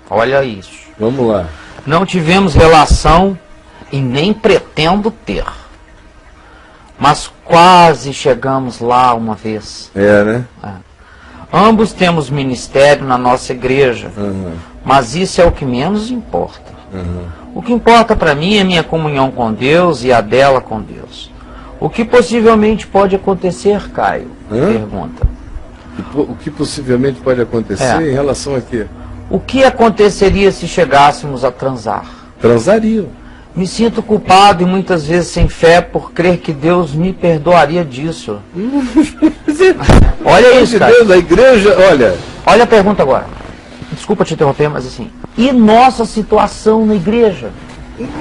Olha isso. Vamos lá. Não tivemos relação e nem pretendo ter. Mas quase chegamos lá uma vez. Né? Ambos temos ministério na nossa igreja, mas isso é o que menos importa. O que importa para mim é minha comunhão com Deus e a dela com Deus. O que possivelmente pode acontecer, Caio? Pergunta. O que possivelmente pode acontecer em relação a quê? O que aconteceria se chegássemos a transar? Transariam. Me sinto culpado e muitas vezes sem fé por crer que Deus me perdoaria disso. Olha isso, cara. Deus, a igreja, Olha a pergunta agora. Desculpa te interromper, mas assim, e nossa situação na igreja?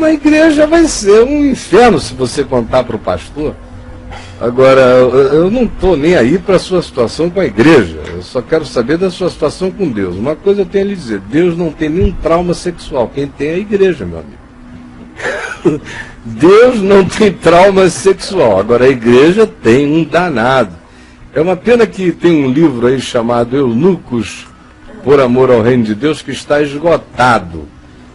Na igreja vai ser um inferno se você contar para o pastor. Agora, eu não estou nem aí para a sua situação com a igreja. Eu só quero saber da sua situação com Deus. Uma coisa eu tenho a lhe dizer: Deus não tem nenhum trauma sexual. Quem tem é a igreja, meu amigo. Deus não tem trauma sexual. Agora, a igreja tem um danado. É uma pena que tem um livro aí chamado Eunucos por Amor ao Reino de Deus, que está esgotado.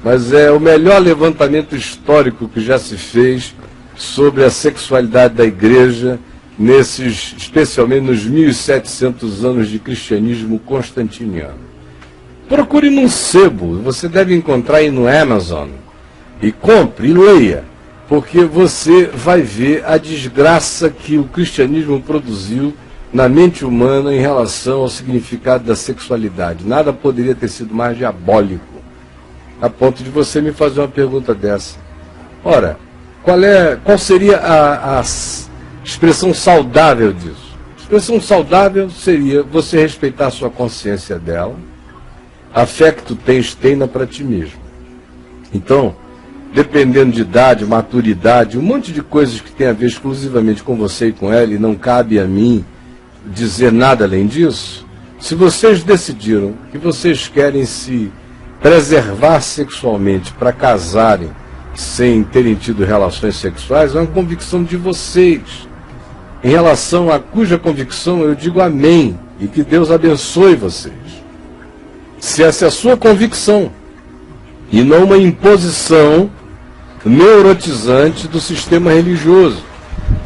Mas é o melhor levantamento histórico que já se fez sobre a sexualidade da igreja, especialmente nos 1700 anos de cristianismo constantiniano. Procure num sebo, você deve encontrar aí no Amazon, e compre e leia, porque você vai ver a desgraça que o cristianismo produziu na mente humana em relação ao significado da sexualidade. Nada poderia ter sido mais diabólico, a ponto de você me fazer uma pergunta dessa. Ora, qual seria a expressão saudável disso? A expressão saudável seria você respeitar a sua consciência dela, a fé que tu tens, tenha para ti mesmo. Então, dependendo de idade, maturidade, um monte de coisas que tem a ver exclusivamente com você e com ela, e não cabe a mim dizer nada além disso, se vocês decidiram que vocês querem se preservar sexualmente para casarem sem terem tido relações sexuais, é uma convicção de vocês, em relação a cuja convicção eu digo amém, e que Deus abençoe vocês. Se essa é a sua convicção, e não uma imposição neurotizante do sistema religioso,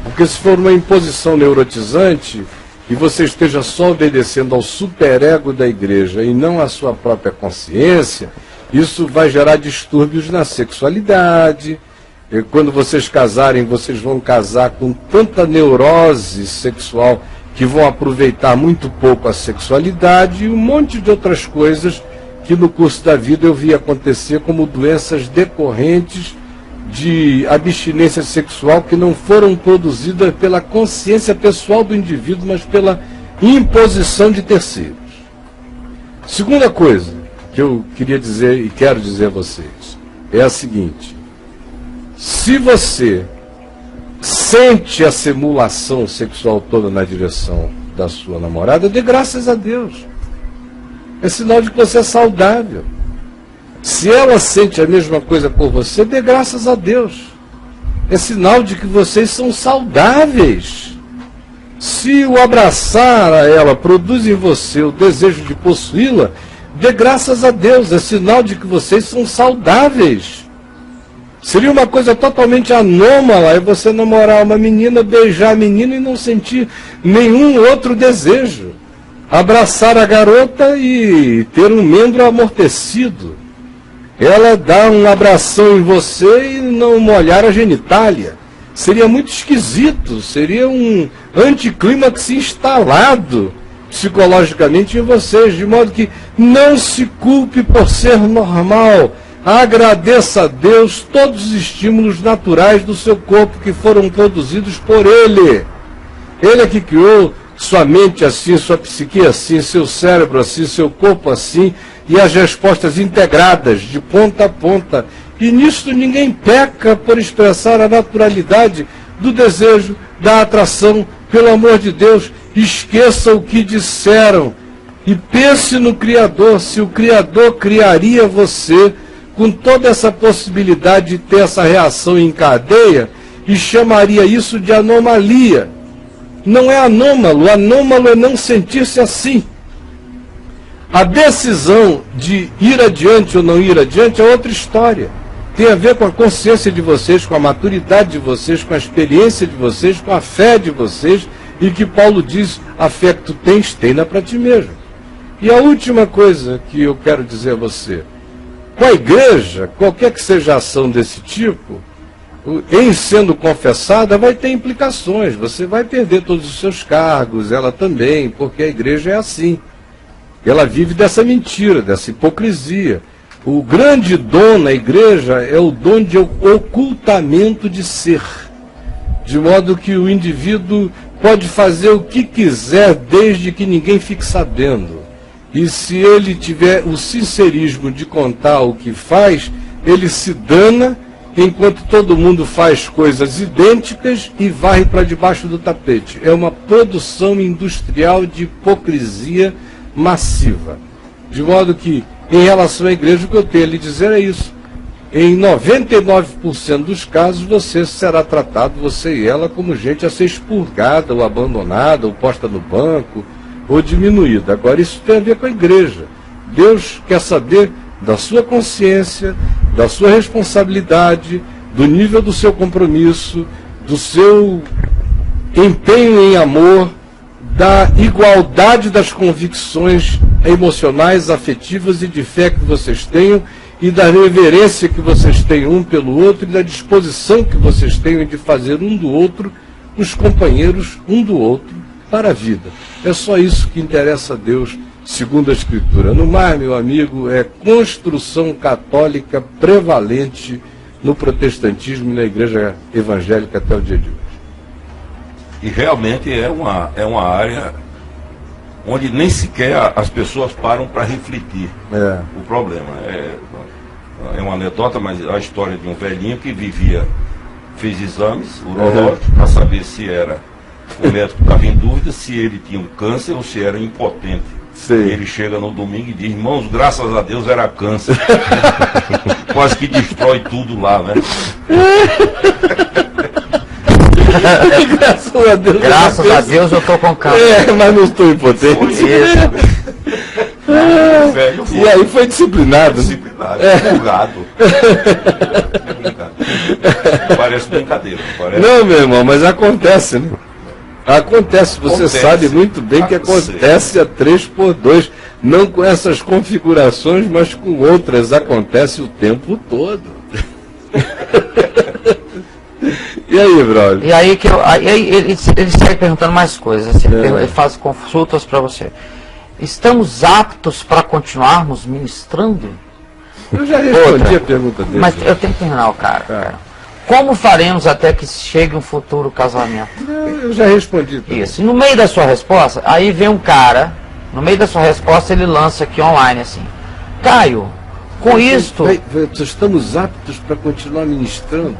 porque se for uma imposição neurotizante, e você esteja só obedecendo ao superego da igreja e não à sua própria consciência, isso vai gerar distúrbios na sexualidade. E quando vocês casarem, vocês vão casar com tanta neurose sexual que vão aproveitar muito pouco a sexualidade e um monte de outras coisas que no curso da vida eu vi acontecer como doenças decorrentes de abstinência sexual que não foram produzidas pela consciência pessoal do indivíduo, mas pela imposição de terceiros. Segunda coisa que eu queria dizer e quero dizer a vocês é a seguinte: se você sente a simulação sexual toda na direção da sua namorada, dê graças a Deus. É sinal de que você é saudável. Se ela sente a mesma coisa por você, dê graças a Deus. É sinal de que vocês são saudáveis. Se o abraçar a ela produz em você o desejo de possuí-la, dê graças a Deus. É sinal de que vocês são saudáveis. Seria uma coisa totalmente anômala você namorar uma menina, beijar a menina e não sentir nenhum outro desejo. Abraçar a garota e ter um membro amortecido. Ela dá um abração em você e não molhar a genitália. Seria muito esquisito, seria um anticlímax instalado psicologicamente em vocês, de modo que não se culpe por ser normal. Agradeça a Deus todos os estímulos naturais do seu corpo que foram produzidos por Ele. Ele é que criou sua mente assim, sua psique assim, seu cérebro assim, seu corpo assim, e as respostas integradas de ponta a ponta. E nisso ninguém peca por expressar a naturalidade do desejo, da atração. Pelo amor de Deus, esqueça o que disseram e pense no Criador. Se o Criador criaria você com toda essa possibilidade de ter essa reação em cadeia, e chamaria isso de anomalia. Não é anômalo é não sentir-se assim. A decisão de ir adiante ou não ir adiante é outra história. Tem a ver com a consciência de vocês, com a maturidade de vocês, com a experiência de vocês, com a fé de vocês, e que Paulo diz, a fé que tu tens, tenha para ti mesmo. E a última coisa que eu quero dizer a você, com a igreja, qualquer que seja a ação desse tipo, em sendo confessada, vai ter implicações. Você vai perder todos os seus cargos, ela também, porque a igreja é assim. Ela vive dessa mentira, dessa hipocrisia. O grande dom na igreja é o dom de ocultamento de ser. De modo que o indivíduo pode fazer o que quiser, desde que ninguém fique sabendo. E se ele tiver o sincerismo de contar o que faz, ele se dana, enquanto todo mundo faz coisas idênticas e varre para debaixo do tapete. É uma produção industrial de hipocrisia massiva. De modo que, em relação à igreja, o que eu tenho a lhe dizer é isso. Em 99% dos casos, você será tratado, você e ela, como gente a ser expurgada, ou abandonada, ou posta no banco, ou diminuída. Agora, isso tem a ver com a igreja. Deus quer saber da sua consciência, da sua responsabilidade, do nível do seu compromisso, do seu empenho em amor, da igualdade das convicções emocionais, afetivas e de fé que vocês tenham, e da reverência que vocês têm um pelo outro, e da disposição que vocês tenham de fazer um do outro os companheiros um do outro para a vida. É só isso que interessa a Deus, segundo a Escritura. No mais, meu amigo, é construção católica prevalente no protestantismo e na igreja evangélica até o dia de hoje. E realmente é uma área onde nem sequer as pessoas param para refletir o problema. É uma anedota, mas a história de um velhinho que fez exames urológicos para saber se era, o médico estava em dúvida se ele tinha um câncer ou se era impotente. Sim. Ele chega no domingo e diz, irmãos, graças a Deus era câncer. Quase que destrói tudo lá, né? Graças a Deus eu estou com câncer. Mas não estou impotente. E aí foi disciplinado. Julgado. Parece brincadeira. Não, meu irmão, mas acontece, né? Acontece, você sabe muito bem que acontece a 3x2. Não com essas configurações, mas com outras. Acontece o tempo todo. E aí, brother? E aí que ele segue perguntando mais coisas. Ele faz consultas para você. Estamos aptos para continuarmos ministrando? Eu já respondi a pergunta dele. Mas eu tenho que terminar o cara. Como faremos até que chegue um futuro casamento? Eu já respondi. Também. Isso. E no meio da sua resposta, aí vem um cara, no meio da sua resposta ele lança aqui online assim. Caio, com isto... Estamos aptos para continuar ministrando?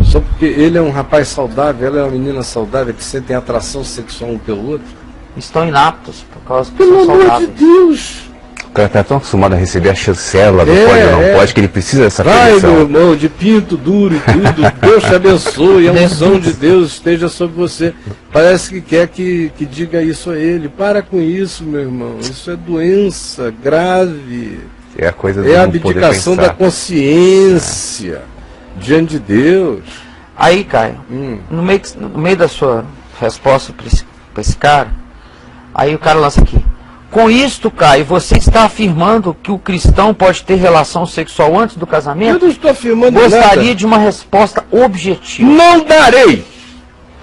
Só porque ele é um rapaz saudável, ela é uma menina saudável, que sentem atração sexual um pelo outro? Estão inaptos, por causa que são saudáveis. Pelo amor de Deus! O cara está tão acostumado a receber a chancela do pode ou não pode, que ele precisa dessa Vai, permissão. meu irmão, de pinto duro e tudo, Deus te abençoe, a unção de Deus esteja sobre você. Parece que quer que diga isso a ele. Para com isso, meu irmão, isso é doença grave. É a coisa a abdicação da consciência diante de Deus. Aí, Caio, no meio da sua resposta para esse cara, aí o cara lança aqui. Com isto, Caio, você está afirmando que o cristão pode ter relação sexual antes do casamento? Eu não estou afirmando nada. Gostaria de uma resposta objetiva. Não darei!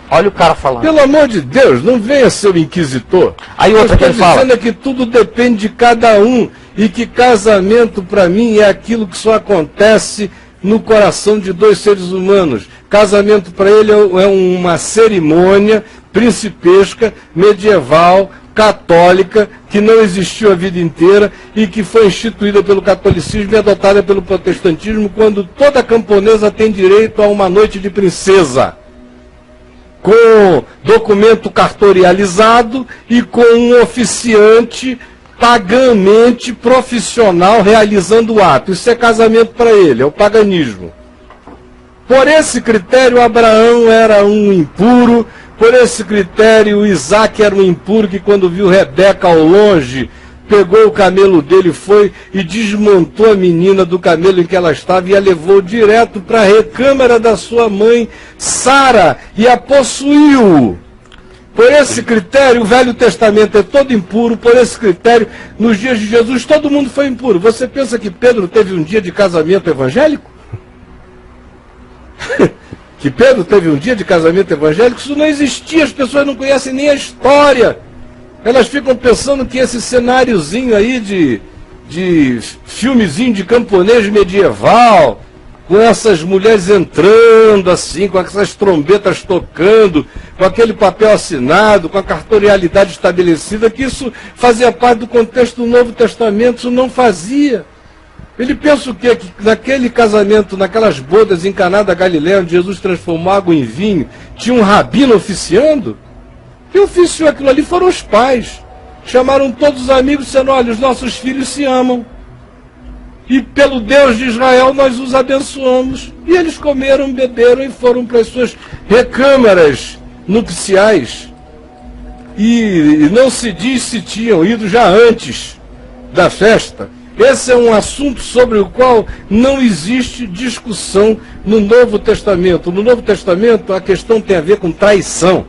Olha o cara falando. Pelo amor de Deus, não venha ser o inquisitor. Aí outra que ele fala. dizendo é que tudo depende de cada um e que casamento, para mim, é aquilo que só acontece no coração de dois seres humanos. Casamento, para ele, é uma cerimônia principesca, medieval, católica, que não existiu a vida inteira e que foi instituída pelo catolicismo e adotada pelo protestantismo, quando toda camponesa tem direito a uma noite de princesa, com documento cartorializado e com um oficiante pagamente profissional realizando o ato. Isso é casamento para ele, é o paganismo. Por esse critério, Abraão era um impuro. Por esse critério, Isaac era um impuro que, quando viu Rebeca ao longe, pegou o camelo dele, foi e desmontou a menina do camelo em que ela estava e a levou direto para a recâmara da sua mãe, Sara, e a possuiu. Por esse critério, o Velho Testamento é todo impuro. Por esse critério, nos dias de Jesus, todo mundo foi impuro. Você pensa que Pedro teve um dia de casamento evangélico? Que Pedro teve um dia de casamento evangélico? Isso não existia, as pessoas não conhecem nem a história. Elas ficam pensando que esse cenáriozinho aí de filmezinho de camponês medieval, com essas mulheres entrando assim, com essas trombetas tocando, com aquele papel assinado, com a cartorialidade estabelecida, que isso fazia parte do contexto do Novo Testamento. Isso não fazia. Ele pensa o quê? Que naquele casamento, naquelas bodas em Caná da Galileia, onde Jesus transformou água em vinho, tinha um rabino oficiando? Quem oficiou aquilo ali foram os pais. Chamaram todos os amigos dizendo, olha, os nossos filhos se amam. E pelo Deus de Israel nós os abençoamos. E eles comeram, beberam e foram para as suas recâmaras nupciais. E não se diz se tinham ido já antes da festa. Esse é um assunto sobre o qual não existe discussão no Novo Testamento. No Novo Testamento a questão tem a ver com traição.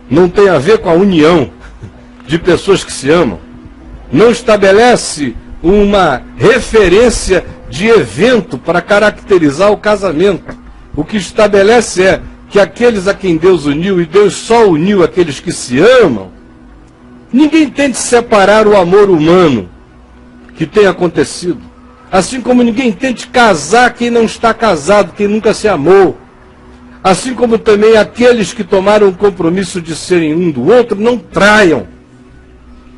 Não tem a ver com a união de pessoas que se amam. Não estabelece uma referência de evento para caracterizar o casamento. O que estabelece é que aqueles a quem Deus uniu, e Deus só uniu aqueles que se amam, ninguém tente separar o amor humano que tem acontecido. Assim como ninguém tente casar quem não está casado, quem nunca se amou. Assim como também aqueles que tomaram o compromisso de serem um do outro, não traiam.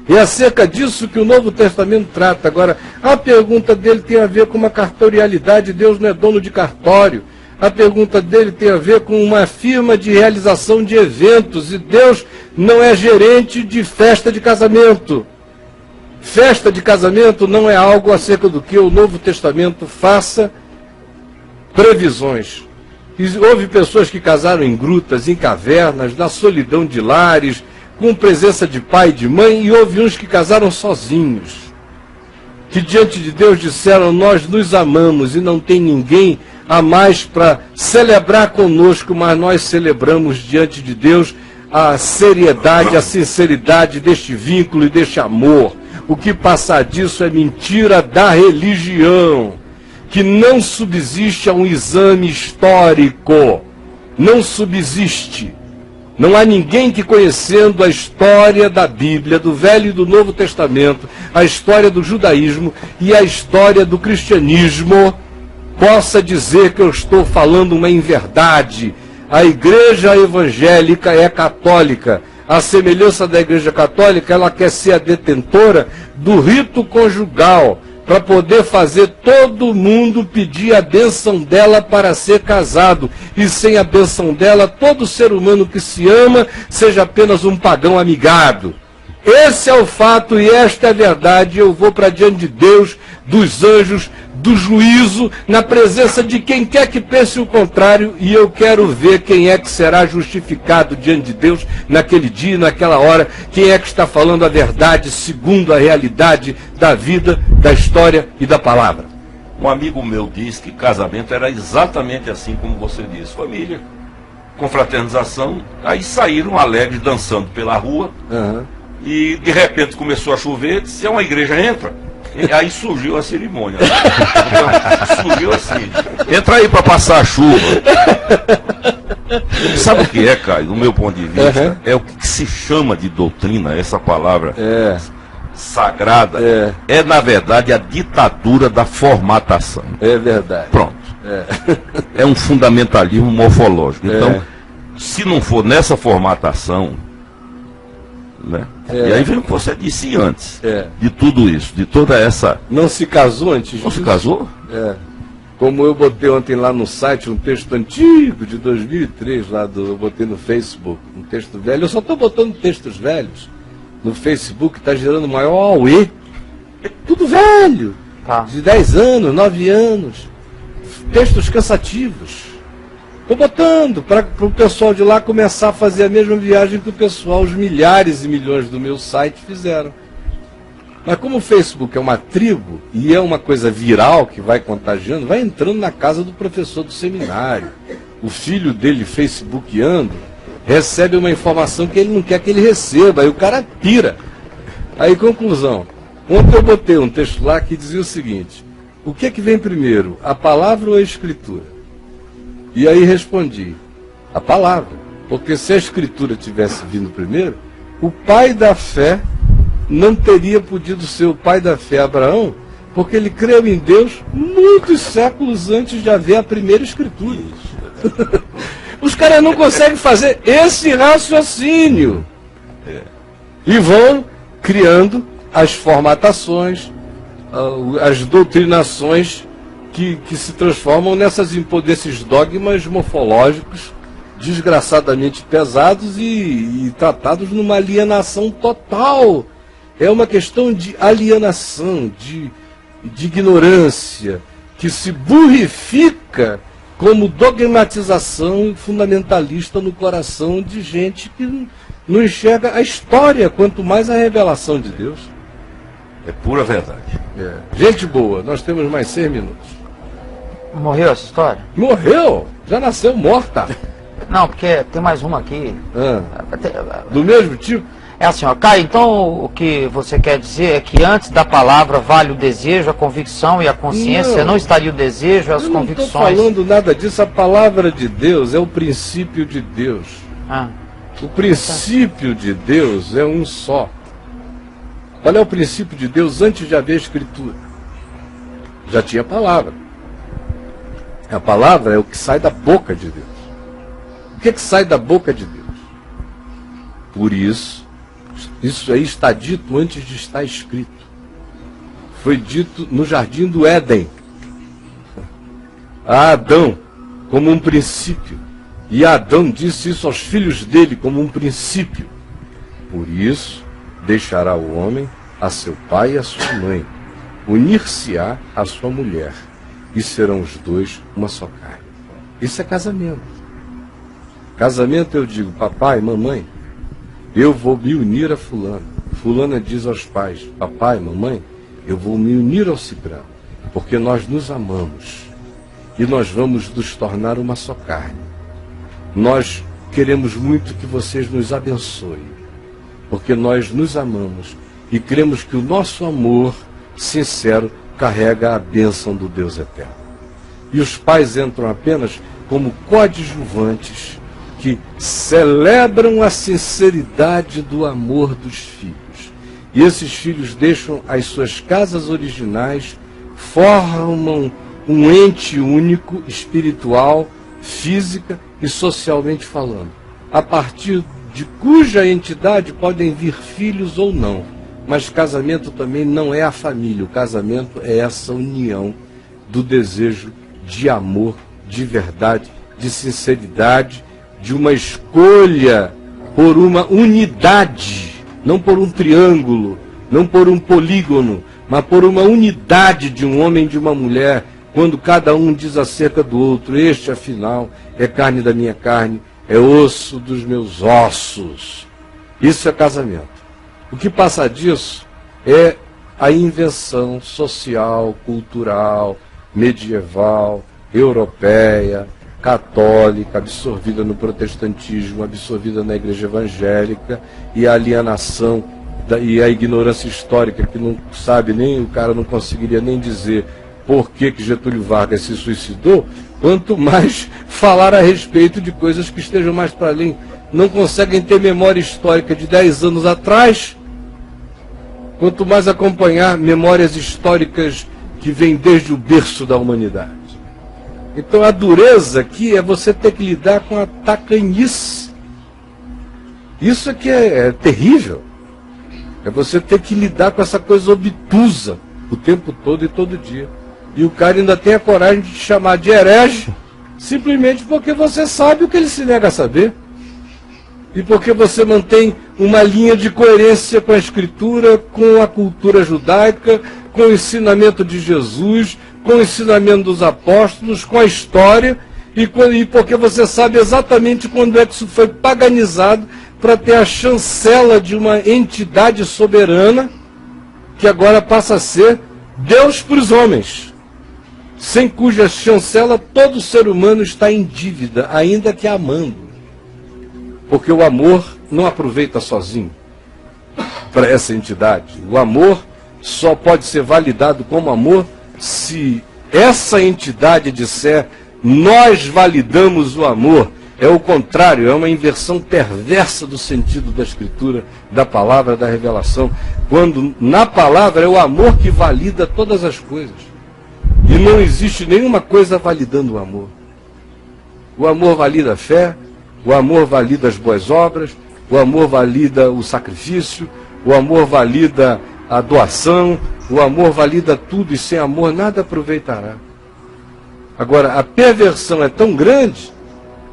É acerca disso que o Novo Testamento trata. Agora, a pergunta dele tem a ver com uma cartorialidade. Deus não é dono de cartório. A pergunta dele tem a ver com uma firma de realização de eventos. E Deus não é gerente de festa de casamento. Festa de casamento não é algo acerca do que o Novo Testamento faça previsões. Houve pessoas que casaram em grutas, em cavernas, na solidão de lares, com presença de pai e de mãe, e houve uns que casaram sozinhos, que diante de Deus disseram, nós nos amamos e não tem ninguém a mais para celebrar conosco, mas nós celebramos diante de Deus a seriedade, a sinceridade deste vínculo e deste amor. O que passar disso é mentira da religião, que não subsiste a um exame histórico, não subsiste. Não há ninguém que, conhecendo a história da Bíblia, do Velho e do Novo Testamento, a história do judaísmo e a história do cristianismo, possa dizer que eu estou falando uma inverdade. A igreja evangélica é católica. A semelhança da igreja católica, ela quer ser a detentora do rito conjugal, para poder fazer todo mundo pedir a bênção dela para ser casado. E sem a bênção dela, todo ser humano que se ama seja apenas um pagão amigado. Esse é o fato e esta é a verdade. Eu vou para diante de Deus, dos anjos, do juízo, na presença de quem quer que pense o contrário, e eu quero ver quem é que será justificado diante de Deus naquele dia, naquela hora, quem é que está falando a verdade segundo a realidade da vida, da história e da palavra. Um amigo meu disse que casamento era exatamente assim como você disse, família, confraternização, aí saíram alegres dançando pela rua, e de repente começou a chover, disse, é uma igreja, entra. E aí surgiu a cerimônia. Então, surgiu assim. Entra aí para passar a chuva. Sabe o que é, Caio, do meu ponto de vista? É o que se chama de doutrina, essa palavra sagrada. É, na verdade, a ditadura da formatação. É verdade. Pronto. É um fundamentalismo morfológico. Então, se não for nessa formatação, né? E aí vem o que você disse antes, de tudo isso, de toda essa... Não se casou antes disso? Não se casou? Como eu botei ontem lá no site um texto antigo, de 2003, eu botei no Facebook, um texto velho. Eu só estou botando textos velhos no Facebook, está gerando maior auê. Tudo velho, de 10 anos, 9 anos, textos cansativos. Estou botando para o pessoal de lá começar a fazer a mesma viagem que o pessoal, os milhares e milhões do meu site fizeram. Mas como o Facebook é uma tribo e é uma coisa viral que vai contagiando, vai entrando na casa do professor do seminário. O filho dele, facebookando, recebe uma informação que ele não quer que ele receba, aí o cara pira. Aí, conclusão. Ontem eu botei um texto lá que dizia o seguinte: o que é que vem primeiro, a palavra ou a escritura? E aí respondi: a palavra. Porque se a escritura tivesse vindo primeiro, o pai da fé não teria podido ser o pai da fé, Abraão, porque ele creu em Deus muitos séculos antes de haver a primeira escritura. Os caras não conseguem fazer esse raciocínio. E vão criando as formatações, as doutrinações que se transformam nesses dogmas morfológicos desgraçadamente pesados e tratados numa alienação total. É uma questão de alienação, de ignorância, que se burrifica como dogmatização fundamentalista no coração de gente que não enxerga a história, quanto mais a revelação de Deus. É pura verdade. Gente boa, nós temos mais 6 minutos. Morreu essa história? Morreu? Já nasceu morta. Não, porque tem mais uma aqui. Do mesmo tipo? É assim, ó, Caio, então o que você quer dizer é que antes da palavra vale o desejo, a convicção e a consciência, não estaria o desejo e as convicções? Eu não estou falando nada disso, a palavra de Deus é o princípio de Deus. O princípio de Deus é um só. Qual é o princípio de Deus antes de haver escritura? Já tinha palavra. A palavra é o que sai da boca de Deus. O que sai da boca de Deus? Por isso aí está dito antes de estar escrito. Foi dito no jardim do Éden. A Adão, como um princípio. E Adão disse isso aos filhos dele como um princípio. Por isso, deixará o homem a seu pai e a sua mãe, unir-se-á à sua mulher, e serão os dois uma só carne. Isso é casamento. Casamento, eu digo, papai, mamãe, eu vou me unir a fulano. Fulana diz aos pais, papai, mamãe, eu vou me unir ao Cicrano, porque nós nos amamos e nós vamos nos tornar uma só carne. Nós queremos muito que vocês nos abençoem, porque nós nos amamos e cremos que o nosso amor sincero carrega a bênção do Deus eterno. E os pais entram apenas como coadjuvantes que celebram a sinceridade do amor dos filhos. E esses filhos deixam as suas casas originais, formam um ente único, espiritual, física e socialmente falando, a partir de cuja entidade podem vir filhos ou não. Mas casamento também não é a família, o casamento é essa união do desejo de amor, de verdade, de sinceridade, de uma escolha por uma unidade, não por um triângulo, não por um polígono, mas por uma unidade de um homem e de uma mulher, quando cada um diz acerca do outro, este afinal é carne da minha carne, é osso dos meus ossos. Isso é casamento. O que passa disso é a invenção social, cultural, medieval, europeia, católica, absorvida no protestantismo, absorvida na igreja evangélica, e a alienação e a ignorância histórica, que não sabe nem, o cara não conseguiria nem dizer por que Getúlio Vargas se suicidou, quanto mais falar a respeito de coisas que estejam mais para além. Não conseguem ter memória histórica de 10 anos atrás, quanto mais acompanhar memórias históricas que vêm desde o berço da humanidade. Então a dureza aqui é você ter que lidar com a tacanhice. Isso aqui é terrível. É você ter que lidar com essa coisa obtusa o tempo todo e todo dia. E o cara ainda tem a coragem de te chamar de herege, simplesmente porque você sabe o que ele se nega a saber. E porque você mantém uma linha de coerência com a Escritura, com a cultura judaica, com o ensinamento de Jesus, com o ensinamento dos apóstolos, com a história, e porque você sabe exatamente quando é que isso foi paganizado para ter a chancela de uma entidade soberana que agora passa a ser Deus para os homens, sem cuja chancela todo ser humano está em dívida, ainda que amando. Porque o amor não aproveita sozinho para essa entidade. O amor só pode ser validado como amor se essa entidade disser: nós validamos o amor. É o contrário, é uma inversão perversa do sentido da Escritura, da palavra, da revelação. Quando na palavra é o amor que valida todas as coisas. E não existe nenhuma coisa validando o amor. O amor valida a fé, o amor valida as boas obras, o amor valida o sacrifício, o amor valida a doação, o amor valida tudo, e sem amor nada aproveitará. Agora, a perversão é tão grande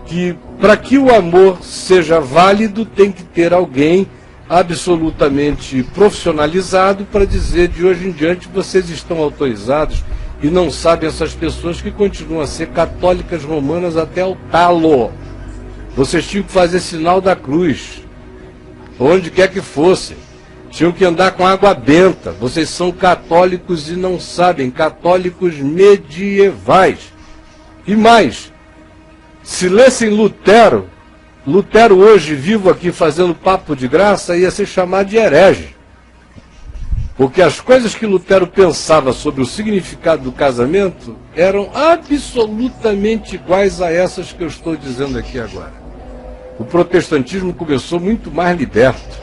que, para que o amor seja válido, tem que ter alguém absolutamente profissionalizado para dizer: de hoje em diante vocês estão autorizados. E não sabem essas pessoas que continuam a ser católicas romanas até o talo. Vocês tinham que fazer sinal da cruz, onde quer que fossem. Tinham que andar com água benta. Vocês são católicos e não sabem, católicos medievais. E mais, se lessem Lutero, Lutero hoje vivo aqui fazendo papo de graça, ia ser chamado de herege. Porque as coisas que Lutero pensava sobre o significado do casamento eram absolutamente iguais a essas que eu estou dizendo aqui agora. O protestantismo começou muito mais liberto.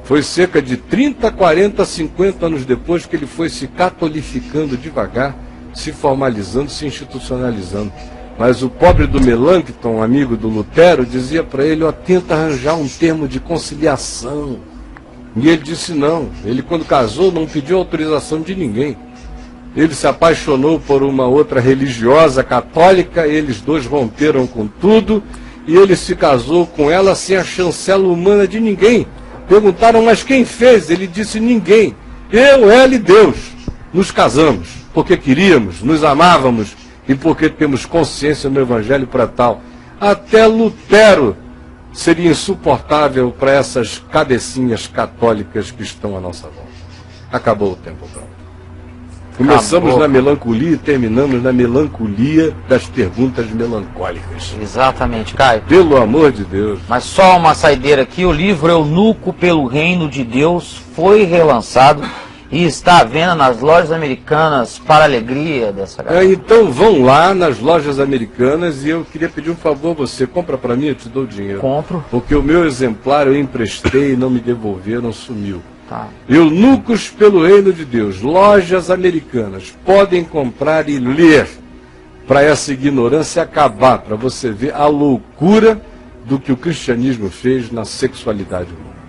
Foi cerca de 30, 40, 50 anos depois que ele foi se catolificando devagar, se formalizando, se institucionalizando. Mas o pobre do Melanchthon, amigo do Lutero, dizia para ele: tenta arranjar um termo de conciliação. E ele disse não. Ele, quando casou, não pediu autorização de ninguém. Ele se apaixonou por uma outra religiosa católica, eles dois romperam com tudo, e ele se casou com ela sem a chancela humana de ninguém. Perguntaram: mas quem fez? Ele disse: ninguém. Eu, ela e Deus nos casamos, porque queríamos, nos amávamos e porque temos consciência no Evangelho para tal. Até Lutero seria insuportável para essas cabecinhas católicas que estão à nossa volta. Acabou o tempo, pronto. Começamos na melancolia e terminamos na melancolia das perguntas melancólicas. Exatamente, Caio. Pelo amor de Deus. Mas só uma saideira aqui: o livro Eunuco pelo Reino de Deus foi relançado e está à venda nas lojas americanas, para a alegria dessa galera. Então vão lá nas lojas americanas, e eu queria pedir um favor a você: compra para mim, eu te dou o dinheiro. Compro. Porque o meu exemplar eu emprestei e não me devolveram, sumiu. Tá. Eunucos pelo Reino de Deus, lojas americanas, podem comprar e ler, para essa ignorância acabar, para você ver a loucura do que o cristianismo fez na sexualidade humana.